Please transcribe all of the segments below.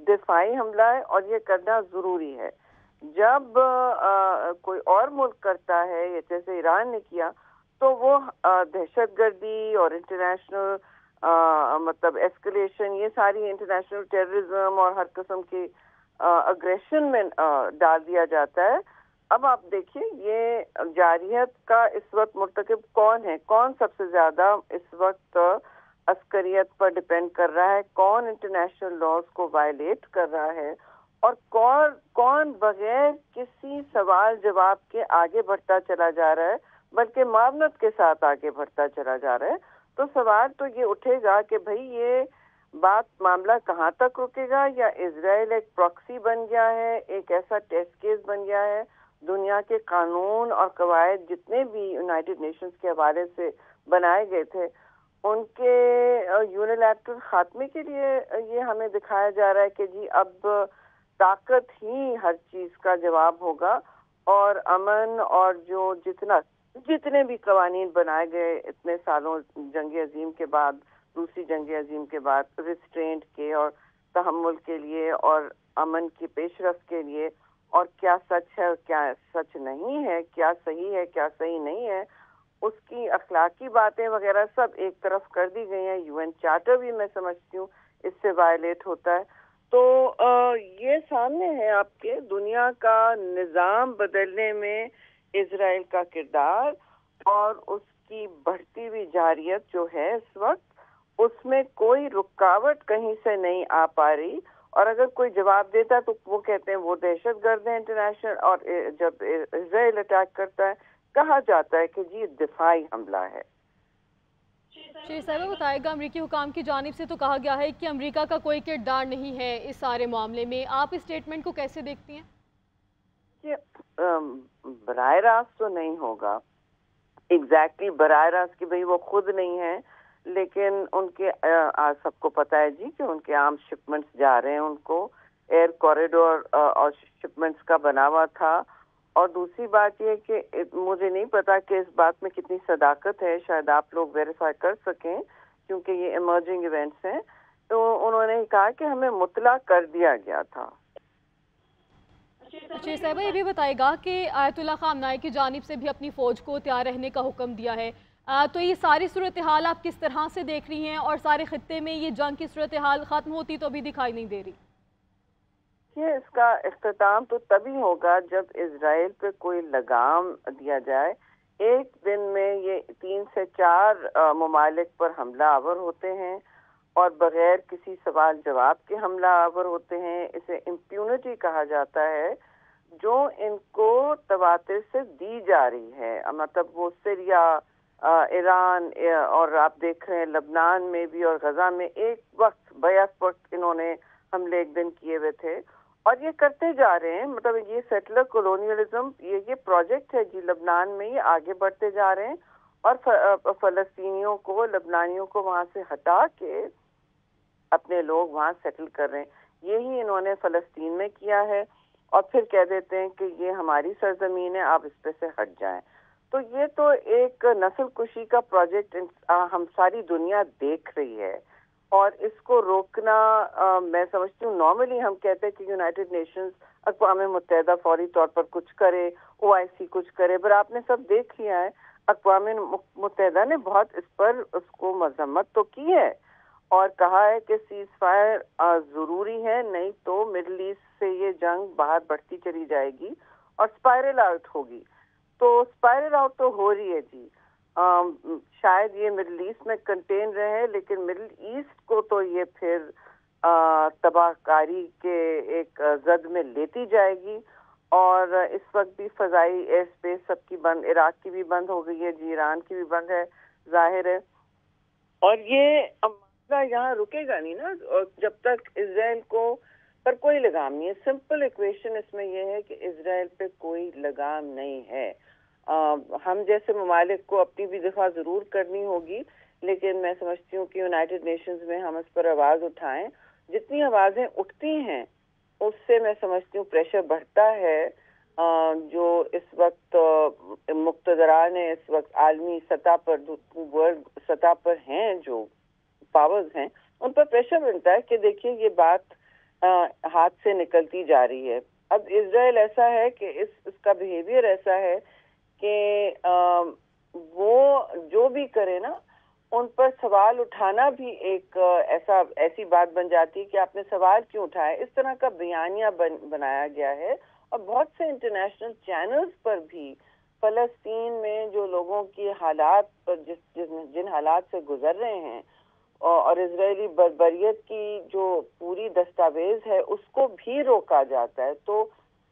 دفاعی حملہ ہے اور یہ کرنا ضروری ہے. جب کوئی اور ملک کرتا ہے یا جیسے ایران نے کیا تو وہ دہشت گردی اور انٹرنیشنل مطلب ایسکلیشن، یہ ساری انٹرنیشنل ٹیررزم اور ہر قسم کی اگریشن میں ڈال دیا جاتا ہے. اب آپ دیکھیے یہ جارحیت کا اس وقت مرتکب کون ہے، کون سب سے زیادہ اس وقت عسکریت پر ڈپینڈ کر رہا ہے، کون انٹرنیشنل لاز کو وائلیٹ کر رہا ہے، اور کون بغیر کسی سوال جواب کے آگے بڑھتا چلا جا رہا ہے، بلکہ معاونت کے ساتھ آگے بڑھتا چلا جا رہا ہے. تو سوال تو یہ اٹھے گا کہ بھئی یہ بات معاملہ کہاں تک رکے گا، یا اسرائیل ایک پراکسی بن گیا ہے، ایک ایسا ٹیسٹ کیس بن گیا ہے. دنیا کے قانون اور قواعد جتنے بھی یونائٹڈ نیشنز کے حوالے سے بنائے گئے تھے ان کے یونیلیٹرل خاتمے کے لیے یہ ہمیں دکھایا جا رہا ہے کہ جی اب طاقت ہی ہر چیز کا جواب ہوگا، اور امن اور جو جتنے بھی قوانین بنائے گئے اتنے سالوں جنگ عظیم کے بعد، دوسری جنگ عظیم کے بعد، ریسٹرینٹ کے اور تحمل کے لیے اور امن کی پیش رفت کے لیے، اور کیا سچ ہے اور کیا سچ نہیں ہے، کیا صحیح ہے کیا صحیح نہیں ہے، اس کی اخلاقی باتیں وغیرہ سب ایک طرف کر دی گئی ہیں. UN چارٹر بھی میں سمجھتی ہوں اس سے وائلیٹ ہوتا ہے. تو یہ سامنے ہے آپ کے دنیا کا نظام بدلنے میں اسرائیل کا کردار، اور اس کی بڑھتی ہوئی جارحیت جو ہے اس وقت، اس میں کوئی رکاوٹ کہیں سے نہیں آ پا رہی. اور اگر کوئی جواب دیتا تو وہ کہتے ہیں وہ دہشت گرد ہیں انٹرنیشنل، اور جب اسرائیل اٹیک کرتا ہے کہا جاتا ہے کہ جی دفاعی حملہ ہے. شیخ صاحبہ بتائے گا، امریکی حکام کی جانب سے تو کہا گیا ہے کہ امریکہ کا کوئی کردار نہیں ہے اس سارے معاملے میں، آپ اس اسٹیٹمنٹ کو کیسے دیکھتی ہیں؟ کہ براہ راست تو نہیں ہوگا، ایگزیکٹلی براہ راست کہ بھئی وہ خود نہیں ہے، لیکن ان کے سب کو پتا ہے جی کہ ان کے عام شپمنٹس جا رہے ہیں، ان کو ایئر کوریڈور اور شپمنٹس کا بنا ہوا تھا. اور دوسری بات یہ کہ مجھے نہیں پتا کہ اس بات میں کتنی صداقت ہے، شاید آپ لوگ ویریفائی کر سکیں کیونکہ یہ ایمرجنگ ایونٹس ہیں. تو انہوں نے کہا کہ ہمیں مطلع کر دیا گیا تھا. شیخ صاحبہ یہ بھی بتائے گا کہ آیت اللہ خامنہئی کی جانب سے بھی اپنی فوج کو تیار رہنے کا حکم دیا ہے، تو یہ ساری صورتحال آپ کس طرح سے دیکھ رہی ہیں، اور سارے خطے میں یہ جنگ کی صورتحال ختم ہوتی تو بھی دکھائی نہیں دے رہی؟ اس کا اختتام تو تبھی ہوگا جب اسرائیل پہ کوئی لگام دیا جائے. ایک دن میں یہ 3 سے 4 ممالک پر حملہ آور ہوتے ہیں اور بغیر کسی سوال جواب کے حملہ آور ہوتے ہیں. اسے امپیونٹی کہا جاتا ہے جو ان کو تواتر سے دی جا رہی ہے. مطلب وہ سیریا، ایران اور آپ دیکھ رہے ہیں لبنان میں بھی اور غزہ میں ایک وقت بیک وقت انہوں نے حملے ایک دن کیے ہوئے تھے، اور یہ کرتے جا رہے ہیں. مطلب یہ سیٹلر کولونیلزم یہ پروجیکٹ ہے جی لبنان میں، یہ آگے بڑھتے جا رہے ہیں، اور فلسطینیوں کو، لبنانیوں کو وہاں سے ہٹا کے اپنے لوگ وہاں سیٹل کر رہے ہیں. یہی انہوں نے فلسطین میں کیا ہے، اور پھر کہہ دیتے ہیں کہ یہ ہماری سرزمین ہے، آپ اس پہ سے ہٹ جائیں. تو یہ تو ایک نسل کشی کا پروجیکٹ ہم ساری دنیا دیکھ رہی ہے، اور اس کو روکنا میں سمجھتی ہوں نارملی ہم کہتے ہیں کہ یونائٹڈ نیشنز، اقوام متحدہ فوری طور پر کچھ کرے، OIC کچھ کرے، پر آپ نے سب دیکھ لیا ہے اقوام متحدہ نے بہت اس کو مذمت تو کی ہے اور کہا ہے کہ سیز فائر ضروری ہے، نہیں تو مڈل ایسٹ سے یہ جنگ باہر بڑھتی چلی جائے گی اور اسپائرل آؤٹ ہوگی. تو اسپائرل آؤٹ تو ہو رہی ہے جی. شاید یہ مڈل ایسٹ میں کنٹین رہے، لیکن مڈل ایسٹ کو تو یہ پھر تباہ کاری کے ایک زد میں لیتی جائے گی. اور اس وقت بھی فضائی ایئر اسپیس سب کی بند، عراق کی بھی بند ہو گئی ہے جی، ایران کی بھی بند ہے ظاہر ہے. اور یہ مسئلہ یہاں رکے گا نہیں نا جب تک اسرائیل کو پر کوئی لگام نہیں ہے. سمپل ایکویشن اس میں یہ ہے کہ اسرائیل پہ کوئی لگام نہیں ہے. ہم جیسے ممالک کو اپنی بھی دفاع ضرور کرنی ہوگی، لیکن میں سمجھتی ہوں کہ یونائٹڈ نیشنز میں ہم اس پر آواز اٹھائیں. جتنی آوازیں اٹھتی ہیں اس سے میں سمجھتی ہوں پریشر بڑھتا ہے. جو اس وقت مقتدران اس وقت عالمی سطح پر، ورلڈ سطح پر ہیں، جو پاورز ہیں، ان پر پریشر بنتا ہے کہ دیکھیے یہ بات ہاتھ سے نکلتی جا رہی ہے. اب اسرائیل ایسا ہے کہ اس کا بیہیویئر ایسا ہے کہ وہ جو بھی کرے نا ان پر سوال اٹھانا بھی ایک ایسی بات بن جاتی ہے کہ آپ نے سوال کیوں اٹھایا. اس طرح کا بیانیہ بنایا گیا ہے اور بہت سے انٹرنیشنل چینلز پر بھی فلسطین میں جو لوگوں کی حالات پر جن حالات سے گزر رہے ہیں اور اسرائیلی بربریت کی جو پوری دستاویز ہے اس کو بھی روکا جاتا ہے. تو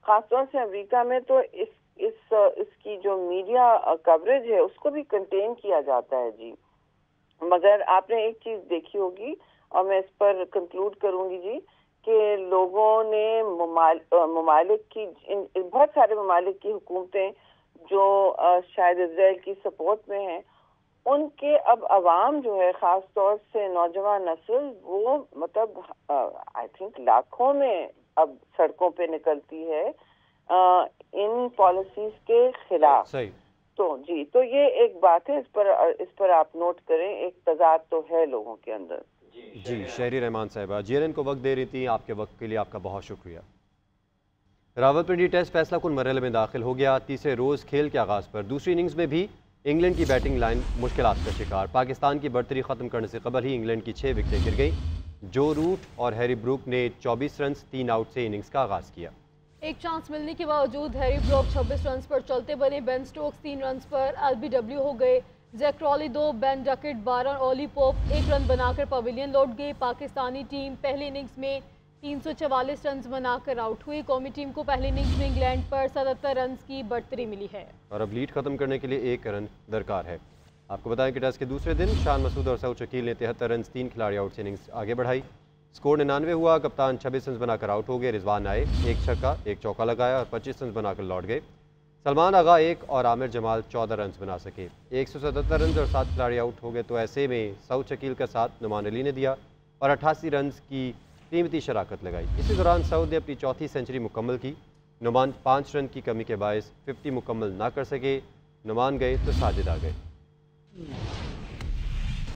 خاص طور سے امریکہ میں تو اس کی جو میڈیا کوریج ہے اس کو بھی کنٹین کیا جاتا ہے جی. مگر آپ نے ایک چیز دیکھی ہوگی اور میں اس پر کنکلوڈ کروں گی جی کہ لوگوں نے ممالک کی بہت سارے ممالک کی حکومتیں جو شاید اسرائیل کی سپورٹ میں ہیں ان کے اب عوام جو ہے خاص طور سے نوجوان نسل وہ مطلب آئی تھنک لاکھوں میں اب سڑکوں پہ نکلتی ہے ان پالیسیز کے خلاف. صحیح. تو جی تو یہ ایک بات ہے, اس پر آپ نوٹ کریں, ایک تضاد تو ہے لوگوں کے اندر. جی شہری رحمان صاحبہ جیرن کو وقت دے رہی تھی, آپ کے وقت کے لیے آپ کا بہت شکریہ. راولپنڈی ٹیسٹ فیصلہ کن مرحلے میں داخل ہو گیا. تیسرے روز کھیل کے آغاز پر دوسری اننگز میں بھی انگلینڈ کی بیٹنگ لائن مشکلات کا شکار. پاکستان کی برتری ختم کرنے سے قبل ہی انگلینڈ کی 6 وکٹیں گر گئیں. جو روٹ اور ہیری بروک نے 24 رنز 3 آؤٹ سے اننگز کا آغاز کیا. ایک چانس ملنے کے باوجود ہیری بروک 26 رنز پر چلتے بنے. بین سٹوکس 3 رنز پر LBW ہو گئے. زیک کرالی 2, بین ڈکٹ 12 اور اولی پوپ 1 رن بنا کر پویلین لوٹ گئے. پاکستانی ٹیم پہلی اننگز میں 344 رنز بنا کر آؤٹ ہوئی. قومی ٹیم کو پہلی اننگز میں انگلینڈ پر 77 رنز کی برتری ملی ہے اور اب لیڈ ختم کرنے کے لیے 1 رن درکار ہے. آپ کو بتائیں کہ ٹیسٹ کے دوسرے دن شان مسعود اور سعود شکیل نے 73 رنز 3 کھلاڑی آؤٹ سے اننگز آگے بڑھائی. سکور 99 ہوا. کپتان 26 رنز بنا کر آؤٹ ہو گئے. رضوان آئے 1 چھکا 1 چوکا لگایا اور 25 رنز بنا کر لوٹ گئے. سلمان آغا 1 اور عامر جمال 14 رنز بنا سکے. 177 رنز اور 7 کھلاڑی آؤٹ ہو گئے. تو ایسے میں سعود شکیل کا ساتھ نعمان علی نے دیا اور 88 رنز کی قیمتی شراکت لگائی. اسی دوران سعود نے اپنی 4تھی سنچری مکمل کی. نعمان 5 رن کی کمی کے باعث 50 مکمل نہ کر سکے. نعمان گئے تو ساجد آ گئے.